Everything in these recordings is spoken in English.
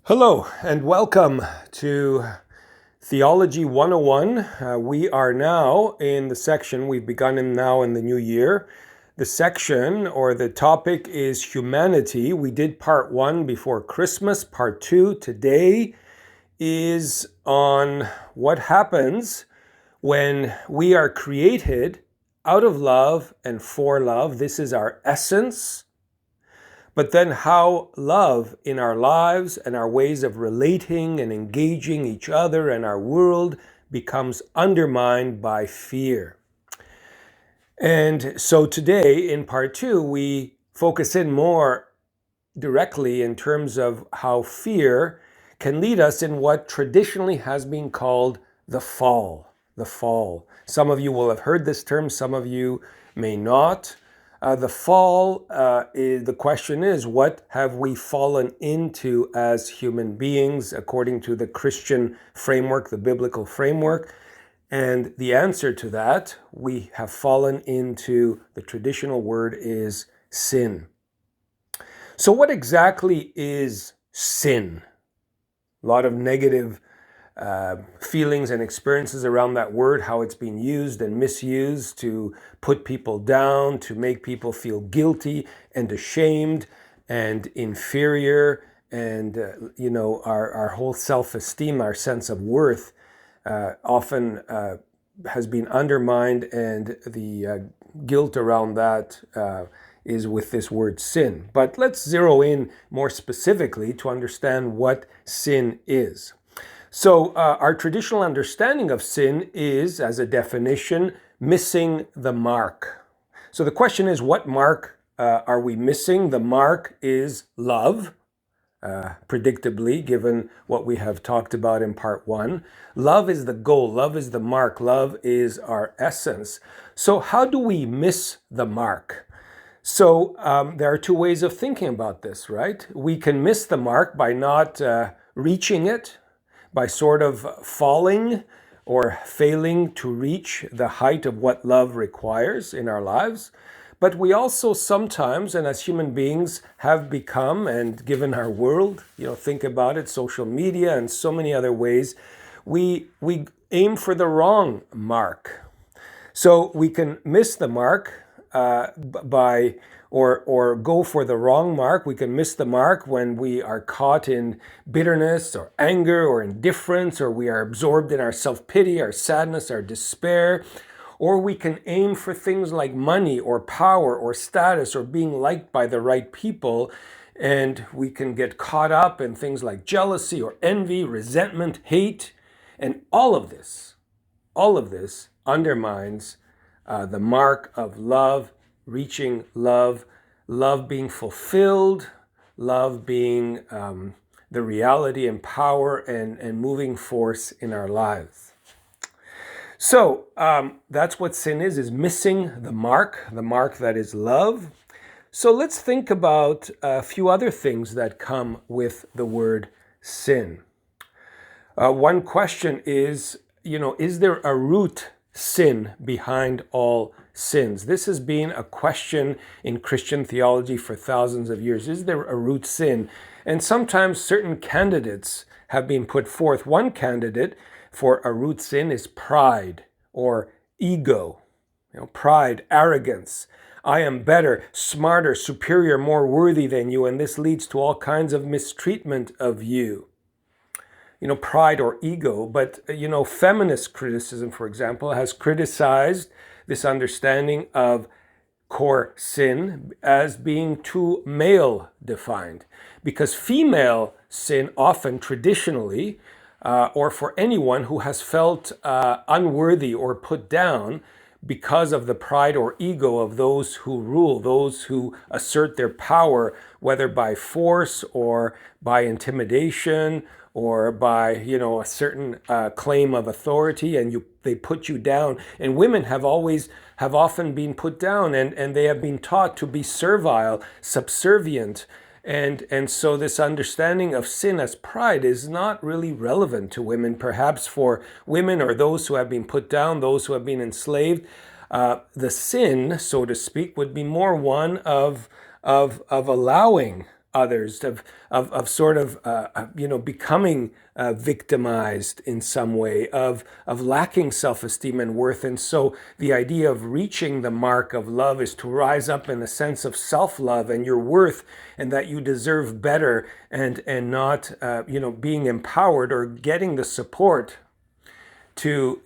Hello and welcome to Theology 101. We are now in the section, we've begun now in the new year. The section or the topic is humanity. We did part 1 before Christmas. Part 2 today is on what happens when we are created out of love and for love. This is our essence. But then how love in our lives and our ways of relating and engaging each other and our world becomes undermined by fear. And so today in part 2, we focus in more directly in terms of how fear can lead us in what traditionally has been called the fall. The fall. Some of you will have heard this term, some of you may not. The fall, the question is, what have we fallen into as human beings according to the Christian framework, the biblical framework? And the answer to that, we have fallen into, the traditional word is sin. So what exactly is sin? A lot of negative feelings and experiences around that word, how it's been used and misused to put people down, to make people feel guilty and ashamed and inferior, and our whole self-esteem, our sense of worth often has been undermined, and the guilt around that is with this word sin. But let's zero in more specifically to understand what sin is. So our traditional understanding of sin is, as a definition, missing the mark. So the question is, what mark are we missing? The mark is love, predictably, given what we have talked about in part 1. Love is the goal. Love is the mark. Love is our essence. So how do we miss the mark? So there are two ways of thinking about this, right? We can miss the mark by not reaching it, by sort of falling or failing to reach the height of what love requires in our lives. But we also sometimes, and as human beings, have become, and given our world, think about it, social media and so many other ways, we aim for the wrong mark. So we can miss the mark by or go for the wrong mark. We can miss the mark when we are caught in bitterness or anger or indifference, or we are absorbed in our self-pity, our sadness, our despair. Or we can aim for things like money or power or status or being liked by the right people, and we can get caught up in things like jealousy or envy, resentment, hate, and all of this undermines the mark of love, reaching love, love being fulfilled, love being the reality and power and moving force in our lives. So that's what sin is missing the mark that is love. So let's think about a few other things that come with the word sin. One question is there a root sin behind all sins? This has been a question in Christian theology for thousands of years. Is there a root sin? And sometimes certain candidates have been put forth. One candidate for a root sin is pride or ego. Pride, arrogance. I am better, smarter, superior, more worthy than you, and this leads to all kinds of mistreatment of you. Pride or ego. But, feminist criticism, for example, has criticized this understanding of core sin as being too male defined. Because female sin often traditionally, or for anyone who has felt unworthy or put down because of the pride or ego of those who rule, those who assert their power, whether by force or by intimidation or by, a certain claim of authority, and they put you down. And women have often been put down, and they have been taught to be servile, subservient. And so this understanding of sin as pride is not really relevant to women. Perhaps for women or those who have been put down, those who have been enslaved, the sin, so to speak, would be more one of allowing others, of sort of becoming victimized in some way, of lacking self-esteem and worth. And so the idea of reaching the mark of love is to rise up in a sense of self-love and your worth, and that you deserve better, and not being empowered or getting the support to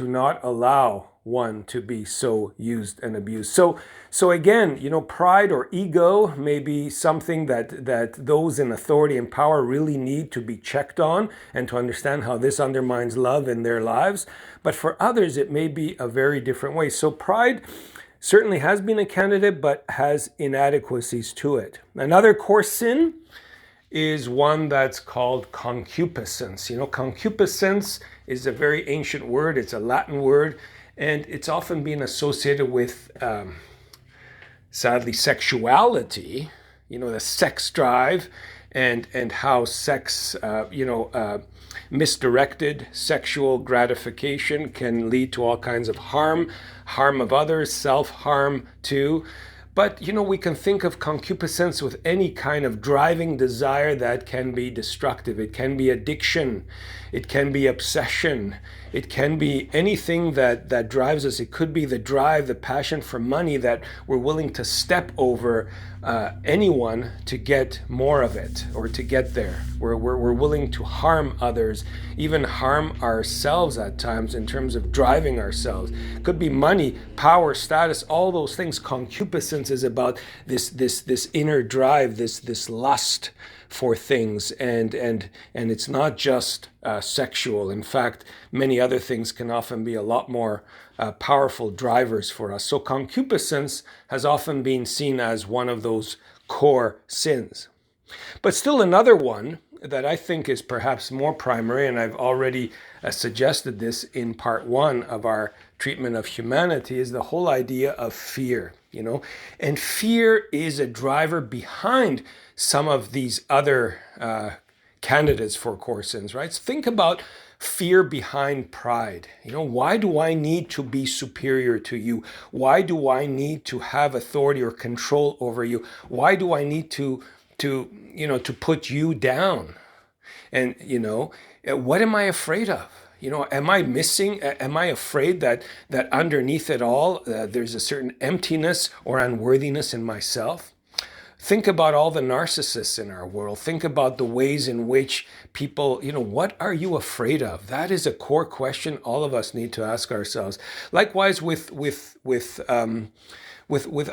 not allow one to be so used and abused. So again, pride or ego may be something that those in authority and power really need to be checked on, and to understand how this undermines love in their lives. But for others, it may be a very different way. So pride certainly has been a candidate, but has inadequacies to it. Another core sin is one that's called concupiscence. Concupiscence is a very ancient word. It's a Latin word, and it's often been associated with, sadly, sexuality, the sex drive, and how sex, misdirected sexual gratification can lead to all kinds of harm of others, self-harm too. But, we can think of concupiscence with any kind of driving desire that can be destructive. It can be addiction. It can be obsession. It can be anything that drives us. It could be the drive, the passion for money, that we're willing to step over anyone to get more of it, or to get there. We're willing to harm others, even harm ourselves at times in terms of driving ourselves. It could be money, power, status, all those things. Concupiscence is about this inner drive, this lust for things, and it's not just sexual. In fact, many other things can often be a lot more powerful drivers for us. So concupiscence has often been seen as one of those core sins. But still another one that I think is perhaps more primary, and I've already suggested this in part 1 of our treatment of humanity, is the whole idea of fear. And fear is a driver behind some of these other candidates for core sins, right? So think about fear behind pride. Why do I need to be superior to you? Why do I need to have authority or control over you? Why do I need to put you down? And, what am I afraid of? Am I afraid that underneath it all, there's a certain emptiness or unworthiness in myself? Think about all the narcissists in our world. Think about the ways in which people, what are you afraid of? That is a core question all of us need to ask ourselves. Likewise with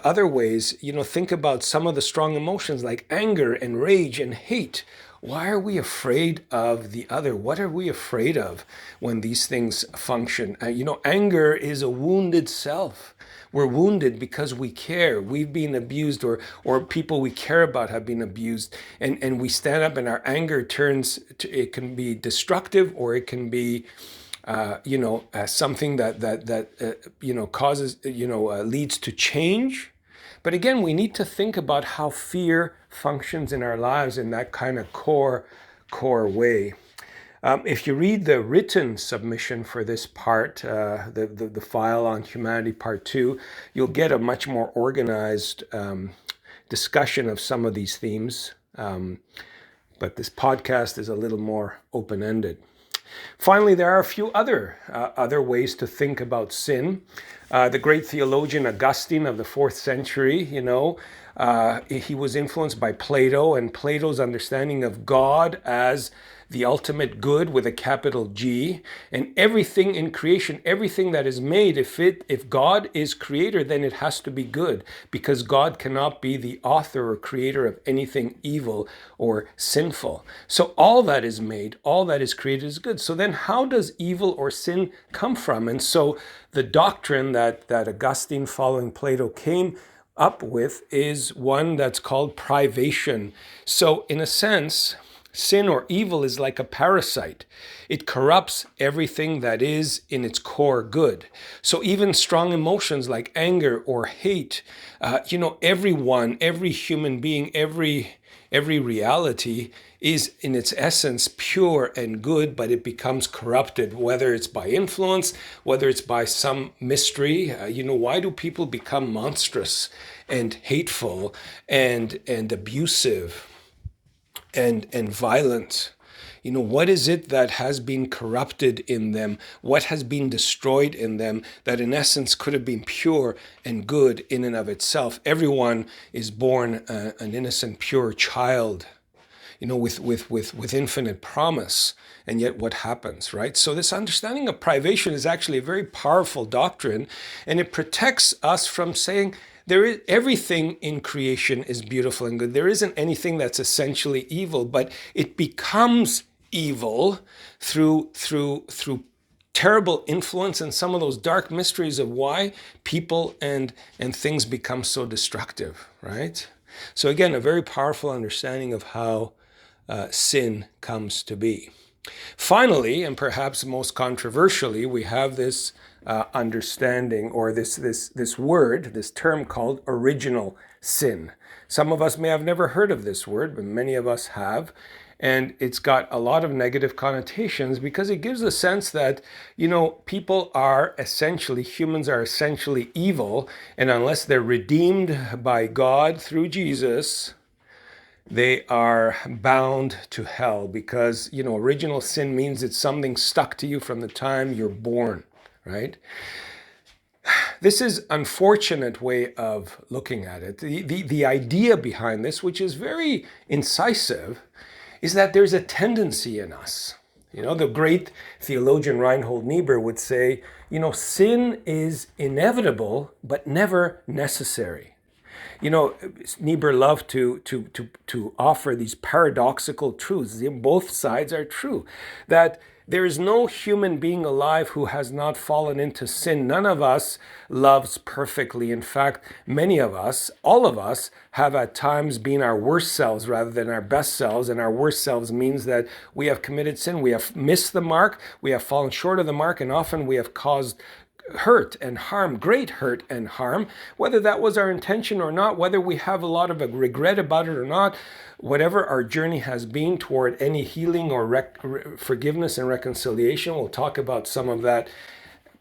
other ways, think about some of the strong emotions like anger and rage and hate. Why are we afraid of the other? What are we afraid of when these things function? Anger is a wounded self. We're wounded because we care. We've been abused, or people we care about have been abused. And we stand up, and our anger it can be destructive, or it can be something that causes, leads to change. But again, we need to think about how fear functions in our lives in that kind of core way. If you read the written submission for this part, the file on humanity part 2, you'll get a much more organized discussion of some of these themes. But this podcast is a little more open-ended. Finally, there are a few other ways to think about sin. The great theologian Augustine of the 4th century, he was influenced by Plato, and Plato's understanding of God as the ultimate good with a capital G, and everything in creation, everything that is made, if God is creator, then it has to be good, because God cannot be the author or creator of anything evil or sinful. So all that is made, all that is created is good. So then how does evil or sin come from? And so the doctrine that Augustine, following Plato, came up with is one that's called privation. So in a sense, sin or evil is like a parasite. It corrupts everything that is in its core good. So even strong emotions like anger or hate, everyone, every human being, every every reality is in its essence pure and good, but it becomes corrupted, whether it's by influence, whether it's by some mystery. Why do people become monstrous and hateful and abusive and violent? What is it that has been corrupted in them? What has been destroyed in them that in essence could have been pure and good in and of itself? Everyone is born an innocent, pure child, with infinite promise. And yet what happens, right? So this understanding of privation is actually a very powerful doctrine, and it protects us from saying, everything in creation is beautiful and good. There isn't anything that's essentially evil, but it becomes evil through terrible influence and some of those dark mysteries of why people and things become so destructive, right? So again, a very powerful understanding of how sin comes to be. Finally, and perhaps most controversially, we have this understanding, or this word, this term called original sin. Some of us may have never heard of this word, but many of us have. And it's got a lot of negative connotations because it gives a sense that, humans are essentially evil. And unless they're redeemed by God through Jesus, they are bound to hell because, original sin means it's something stuck to you from the time you're born, right? This is an unfortunate way of looking at it. The idea behind this, which is very incisive, is that there's a tendency in us. The great theologian Reinhold Niebuhr would say, sin is inevitable, but never necessary. Niebuhr loved to offer these paradoxical truths. Both sides are true. That there is no human being alive who has not fallen into sin. None of us loves perfectly. In fact, many of us, all of us, have at times been our worst selves rather than our best selves. And our worst selves means that we have committed sin. We have missed the mark. We have fallen short of the mark. And often we have caused hurt and harm, great hurt and harm, whether that was our intention or not, whether we have a lot of regret about it or not, whatever our journey has been toward any healing or forgiveness and reconciliation. We'll talk about some of that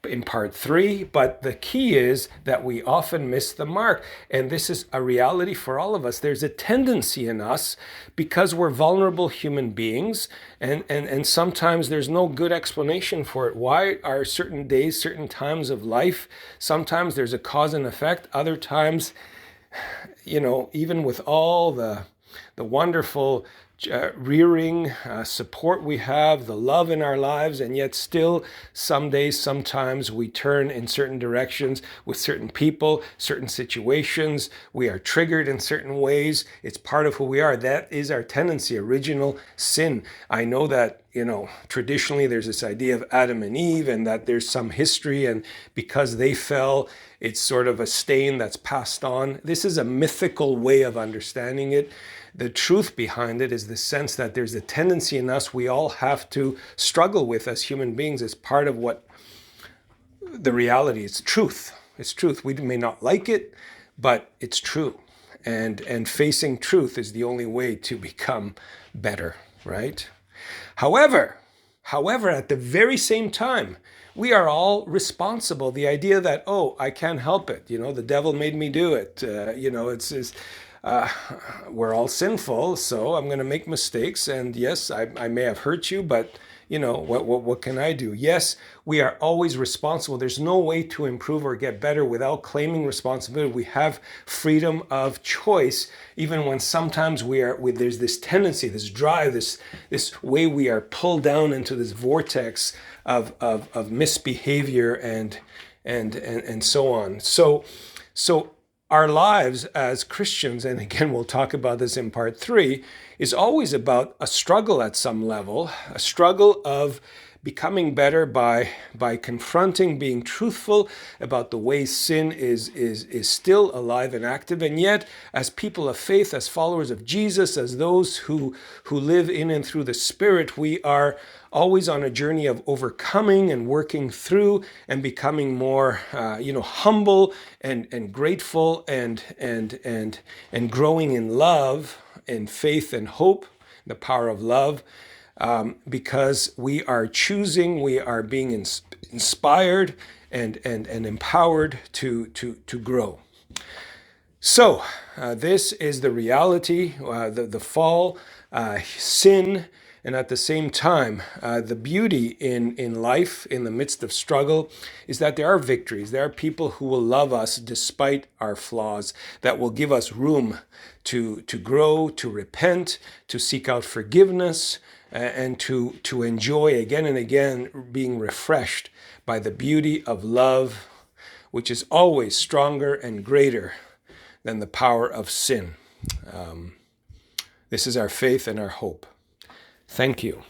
in part 3, but the key is that we often miss the mark. And this is a reality for all of us. There's a tendency in us because we're vulnerable human beings, and sometimes there's no good explanation for it. Why are certain days, certain times of life, sometimes there's a cause and effect, other times, even with all the wonderful rearing support we have, the love in our lives, and yet still some days, sometimes we turn in certain directions with certain people, certain situations. We are triggered in certain ways. It's part of who we are. That is our tendency, original sin. I know that, traditionally there's this idea of Adam and Eve and that there's some history, and because they fell, it's sort of a stain that's passed on. This is a mythical way of understanding it. The truth behind it is the sense that there's a tendency in us we all have to struggle with as human beings as part of what the reality is. Truth. It's truth. We may not like it, but it's true. And facing truth is the only way to become better, right? However, at the very same time, we are all responsible. The idea that, I can't help it. The devil made me do it. We're all sinful, so I'm going to make mistakes. And yes, I may have hurt you, but what can I do? Yes, we are always responsible. There's no way to improve or get better without claiming responsibility. We have freedom of choice, even when sometimes there's this tendency, this drive, this way we are pulled down into this vortex of misbehavior and so on. So our lives as Christians, and again, we'll talk about this in part 3, is always about a struggle at some level, a struggle of becoming better by confronting, being truthful about the way sin is still alive and active. And yet, as people of faith, as followers of Jesus, as those who live in and through the Spirit, we are always on a journey of overcoming and working through and becoming more, humble and grateful and growing in love in faith and hope, the power of love, because we are choosing, we are being inspired and empowered to grow. So this is the reality, the fall, sin, and at the same time, the beauty in life, in the midst of struggle, is that there are victories. There are people who will love us despite our flaws, that will give us room to grow, to repent, to seek out forgiveness, and to enjoy again and again being refreshed by the beauty of love, which is always stronger and greater than the power of sin. This is our faith and our hope. Thank you.